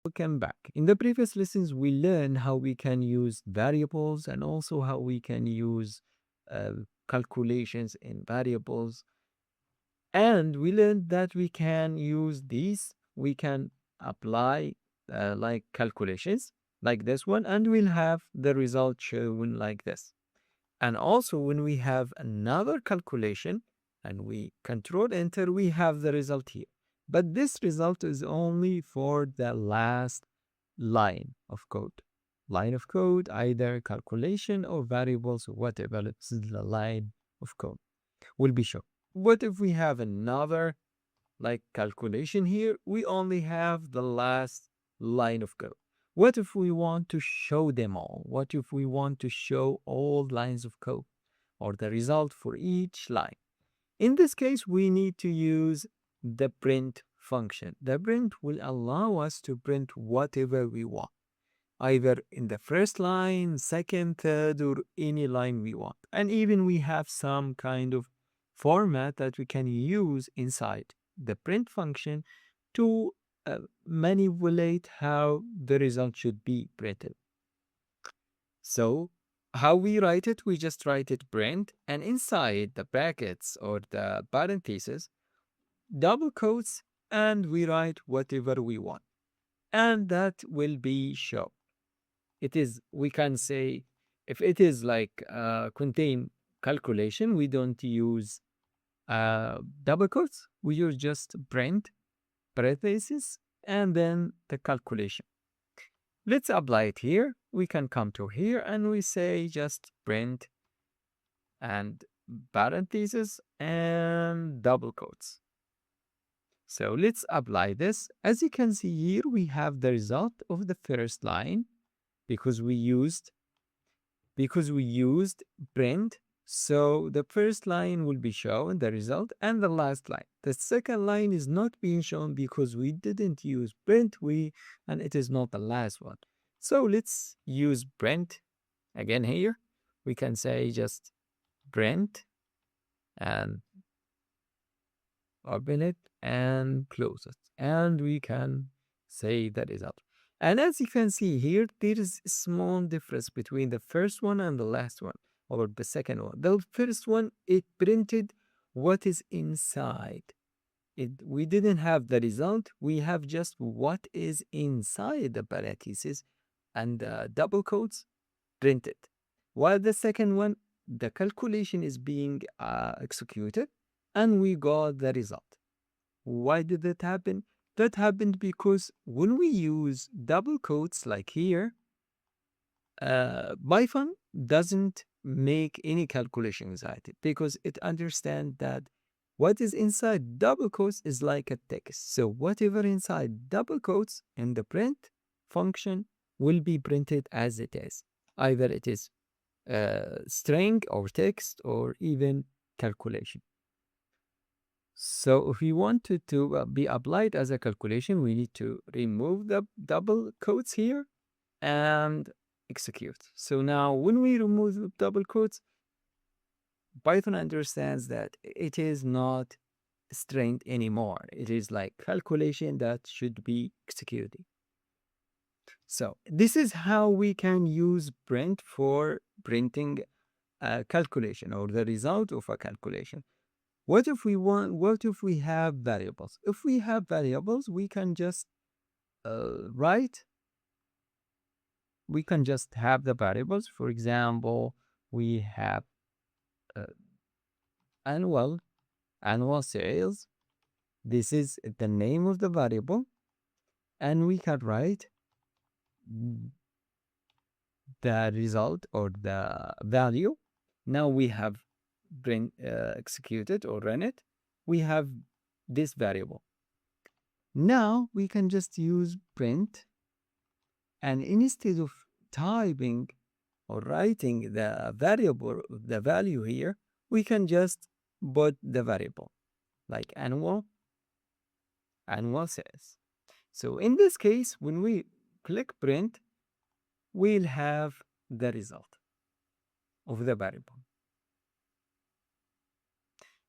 Welcome back. In the previous lessons, we learned how we can use variables and also how we can use uh, calculations in variables. And we learned that we can use these, we can apply like calculations like this one, and we'll have the result shown like this. And also, when we have another calculation and we control enter, we have the result here. But this result is only for the last line of code. Line of code, either calculation or variables or whatever, it's the line of code will be shown. What if we have another like calculation here? We only have the last line of code. What if we want to show them all? What if we want to show all lines of code or the result for each line? In this case, we need to use the print function. The print will allow us to print whatever we want, either in the first line, second, third, or any line we want. And even we have some kind of format that we can use inside the print function to manipulate how the result should be printed. So how we write it, we just write it print, and inside the brackets or the parentheses, double quotes, and we write whatever we want. And that will be shown. It is, we can say, if it is like contain calculation, we don't use double quotes. We use just print, parentheses, and then the calculation. Let's apply it here. We can come to here and we say just print and parentheses and double quotes. So let's apply this. As you can see here, we have the result of the first line because we used print. So the first line will be shown, the result, and the last line. The second line is not being shown because we didn't use print, and it is not the last one. So let's use print again here. We can say just print and open it and close it. And we can say the result. And as you can see here, there is a small difference between the first one and the last one, or the second one. The first one, it printed what is inside. We didn't have the result. We have just what is inside the parentheses and double quotes printed. While the second one, the calculation is being executed and we got the result. Why did that happen? That happened because when we use double quotes like here, Python doesn't make any calculation inside it because it understands that what is inside double quotes is like a text. So whatever inside double quotes in the print function will be printed as it is. Either it is string or text or even calculation. So if we want it to be applied as a calculation, we need to remove the double quotes here and execute. So now when we remove the double quotes, Python understands that it is not string anymore. It is like calculation that should be executed. So this is how we can use print for printing a calculation or the result of a calculation. What if we have variables? If we have variables, we can just we can just have the variables. For example, we have uh, annual sales. This is the name of the variable, and we can write the result or the value. Now we have executed or run it. We have this variable. Now we can just use print, and instead of typing or writing the variable, the value here, we can just put the variable like annual sales. So in this case, when we click print, we'll have the result of the variable.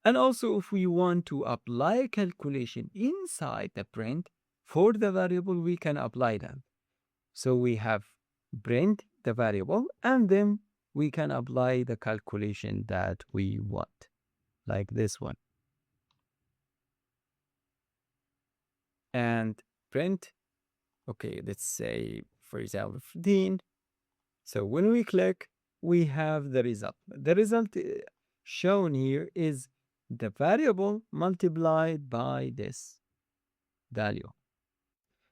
And also, if we want to apply a calculation inside the print for the variable, we can apply them. So we have print the variable, and then we can apply the calculation that we want, like this one. And print, okay, let's say, for example, 15. So when we click, we have the result. The result shown here is the variable multiplied by this value.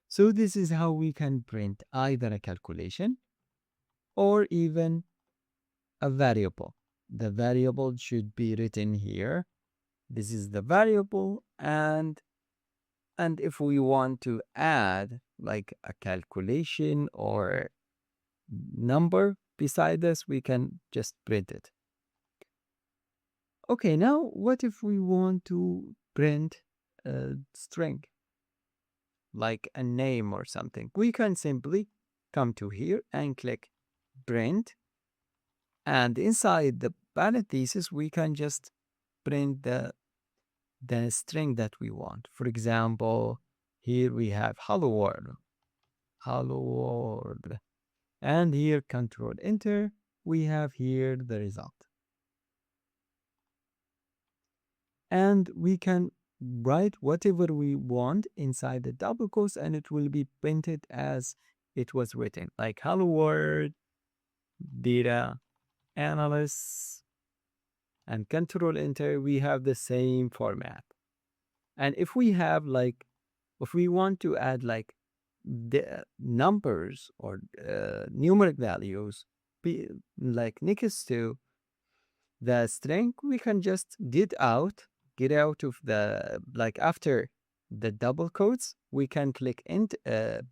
So this is how we can print either a calculation or even a variable. The variable should be written here. This is the variable, and if we want to add like a calculation or number beside this, we can just print it. Okay, now what if we want to print a string, like a name or something? We can simply come to here and click print, and inside the parentheses, we can just print the string that we want. For example, here we have hello world, hello world, and here control enter, we have here the result. And we can write whatever we want inside the double quotes, and it will be printed as it was written, like hello world, data analyst, and control enter, we have the same format. And if we have like, if we want to add like the numbers or numeric values like next to the string, we can just get out of the, like after the double quotes, we can click int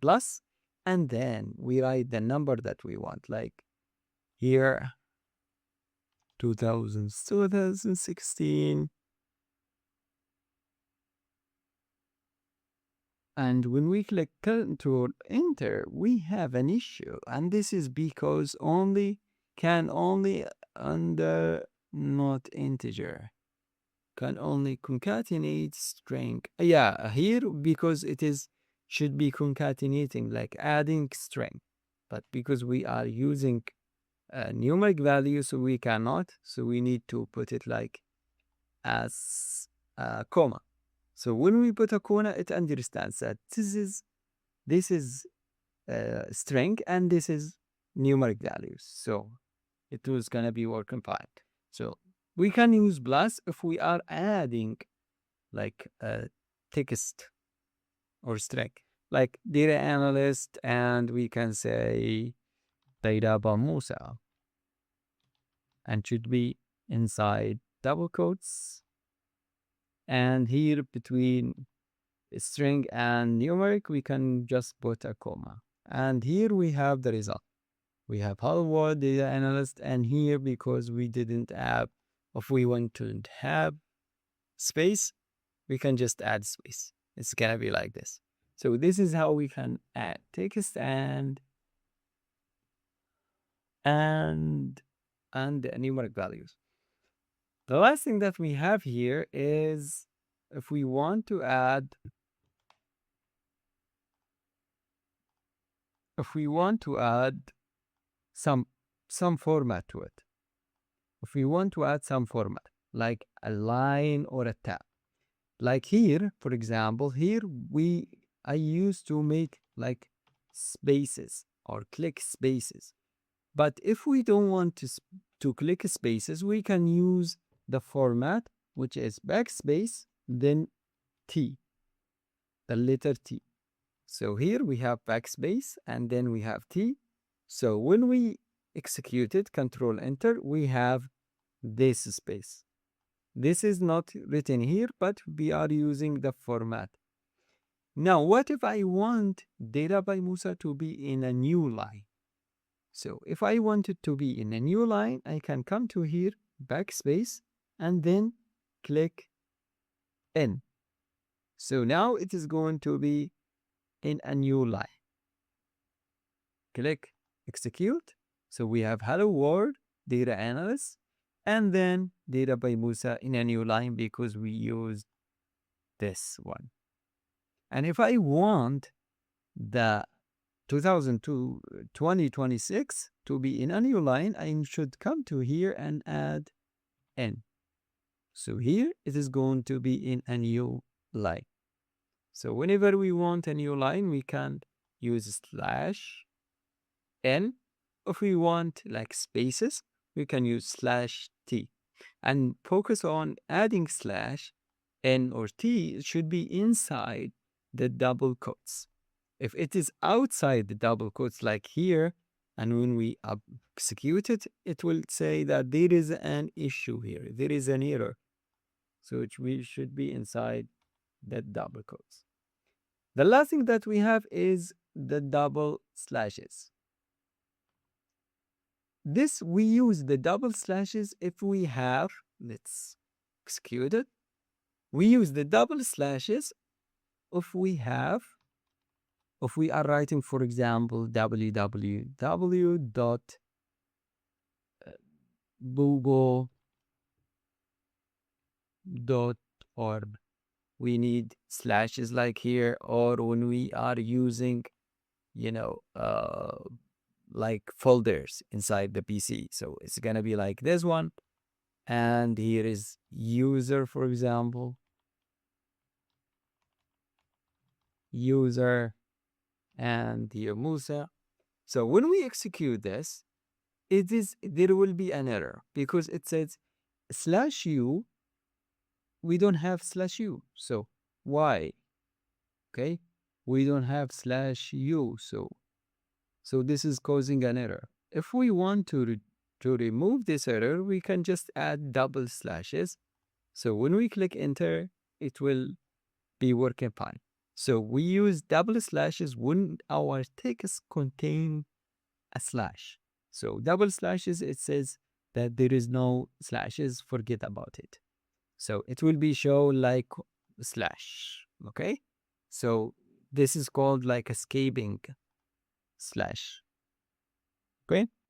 plus, and then we write the number that we want, like here 2016. And when we click Control Enter, we have an issue, and this is because can only under not integer, can only concatenate string. Yeah, here because it is should be concatenating, like adding string, but because we are using a numeric value, so we cannot. So we need to put it like as a comma. So when we put a comma, it understands that this is string and this is numeric values. So it was gonna be working fine. So we can use plus if we are adding like a text or string, like data analyst, and we can say data by Mousa, and should be inside double quotes. And here between string and numeric, we can just put a comma. And here we have the result. We have hello world data analyst, and here because we didn't have, if we want to have space, we can just add space. It's gonna be like this. So this is how we can add text and numeric values. The last thing that we have here is if we want to add some format to it. If we want to add some format, like a line or a tab. Like here, for example, here I used to make like spaces or click spaces. But if we don't want to click spaces, we can use the format, which is backspace, then T, the letter T. So here we have backspace and then we have T. So when we execute it, control enter, we have this space. This is not written here, but we are using the format. Now, what if I want data by Mousa to be in a new line? So if I want it to be in a new line, I can come to here, backspace, and then click N. So now it is going to be in a new line. Click execute. So we have hello world, data analyst, and then data by Mousa in a new line because we used this one. And if I want the 2026 to be in a new line, I should come to here and add n. So here it is going to be in a new line. So whenever we want a new line, we can use slash n. If we want like spaces, we can use slash t. And focus on adding slash n or t. It should be inside the double quotes. If it is outside the double quotes, like here, and when we execute it, it will say that there is an issue here. There is an error. So we should be inside the double quotes. The last thing that we have is the double slashes. This, we use the double slashes if we have, let's execute it. We use the double slashes if we are writing, for example, www.google.org. We need slashes like here, or when we are using, like folders inside the PC. So it's going to be like this one. And here is user, for example, user, and here Mousa. So when we execute this, there will be an error because it says /u. We don't have /u. So why? Okay, we don't have /u. So this is causing an error. If we want to remove this error, we can just add double slashes. So when we click enter, it will be working fine. So we use double slashes when our text contain a slash. So double slashes, it says that there is no slashes, forget about it. So it will be show like slash, okay? So this is called like escaping slash, okay?